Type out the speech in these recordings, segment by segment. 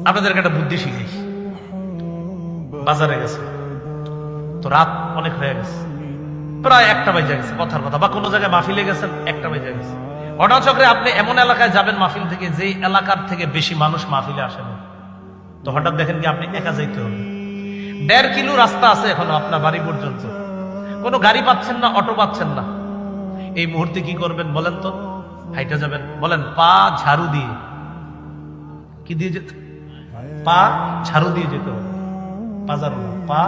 আপনাদেরকে একটা বুদ্ধি শিখাই। বাজারে গেছে তো রাত অনেক হয়ে গেছে, প্রায় 1টা বেজে গেছে কথার কথা, বা কোনো জায়গায় মাহফিলে গেছেন 1টা বেজে গেছে। ঘটনাচক্রে আপনি এমন এলাকায় যাবেন মাহফিল থেকে, যে এলাকার থেকে বেশি মানুষ মাহফিলে আসে না, তো হঠাৎ দেখেন কি আপনি একা যাইতে হবে। 1.5 কিলো রাস্তা আছে এখনো আপনার বাড়ি পর্যন্ত, কোনো গাড়ি পাচ্ছেন না, অটো পাচ্ছেন না। এই মুহূর্তে কি করবেন বলেন তো? হাইটা যাবেন? বলেন পা ঝাড়ু দিয়ে, কি দিয়ে যেতে? পা ঝাড়ু দিয়ে যেতে হবে। পা ঝাড়ু না, পা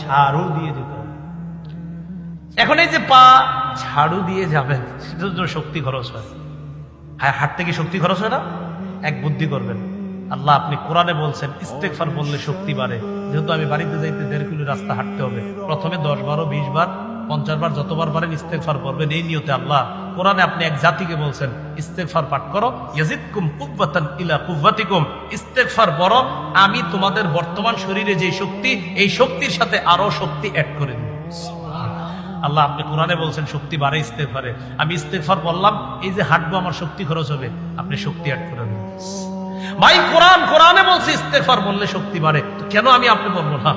ঝাড়ু দিয়ে যেতে হবে। এখন এই যে পা ঝাড়ু দিয়ে যাবেন, সেটার জন্য শক্তি খরচ হয়। হ্যাঁ, হাঁটতে কি শক্তি খরচ হয় না? এক বুদ্ধি করবেন, আল্লাহ আপনি কোরআনে বলছেন ইস্তেগফার বললে শক্তি বাড়ে, যেহেতু আমি বাড়িতে যাইতে 1.5 কিলো রাস্তা হাঁটতে হবে, প্রথমে 10 বার 20 বার 50 বার যতবার পারেন ইস্তেগফার করবেন এই নিয়তে। আল্লাহ কোরআনে আপনি এক জাতিকে বলছেন ইস্তেগফার পাঠ করো, ইয়াজিদকুম কুওয়াতান ইলা কুওয়াতিকুম, ইস্তেগফার বড়, আমি তোমাদের বর্তমান শরীরে যে শক্তি, এই শক্তির সাথে আরো শক্তি অ্যাড করে দিই। আল্লাহ আপনি কোরআনে বলছেন শক্তি বাড়ে ইস্তেগফারে, আমি ইস্তেগফার বললাম, এই যে হাঁটবো আমার শক্তি খরচ হবে, আপনি শক্তি অ্যাড করে দিন। ভাই কোরআনে বলছে ইস্তেগফার বললে শক্তি বাড়ে, তো কেন আমি আপনি বলবো না?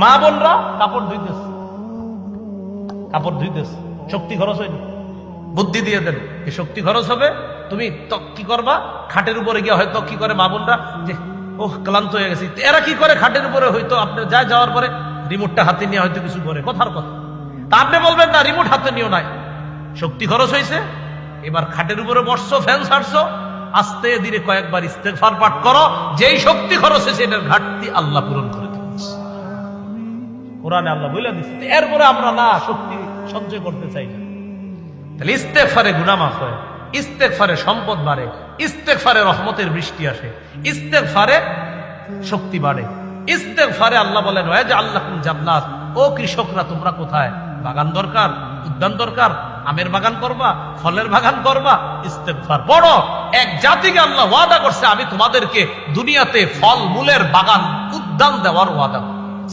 মা বোনরা কাপড় ধুইতেছে, শক্তি খরচ হয়নি, বুদ্ধি দিয়ে দেন, এই শক্তি খরচ হবে। তুমি কি করবা? খাটের উপরে গিয়ে হয়তো কি করে মা বোনরা, যে ওহ ক্লান্ত হয়ে গেছি, এরা কি করে খাটের উপরে হয়তো আপনি যাওয়ার পরে রিমোটটা হাতে নিয়ে হয়তো কিছু করে, কথার কথা। তা আপনি বলবেন না রিমোট হাতে নিও নাই, শক্তি খরচ হয়েছে। এবার খাটের উপরে বসছো, ফ্যান ছাড়ছো, আস্তে ধীরে কয়েকবার ইস্তেগফার পাঠ করো, যেই শক্তি খরচ হয়েছে এটার ঘাটতি আল্লাহ পূরণ করে দেবেন। কোরআনে আল্লাহ বলে দিচ্ছে, এরপরে আমরা না শক্তি সঞ্চয় করতে চাই না। তাহলে ইস্তেগফারে গুনাহ মাফ হয়, ইস্তেগফারে সম্পদ বাড়ে, ইস্তেগফারে রহমতের বৃষ্টি আসে, ইস্তেগফারে শক্তি বাড়ে, ইস্তেগফারে আল্লাহ বলেন ওয়া জাআলনাকুম জান্নাত, ও কৃষকরা তোমরা কোথায়? বাগান দরকার, উদ্যান দরকার, আমের বাগান করবা, ফলের বাগান করবা, ইস্তেগফার বড়। এক জাতিকে আল্লাহ ওয়াদা করছে, আমি তোমাদেরকে দুনিয়াতে ফল মূলের বাগান উদ্যান দেওয়ার ওয়াদা।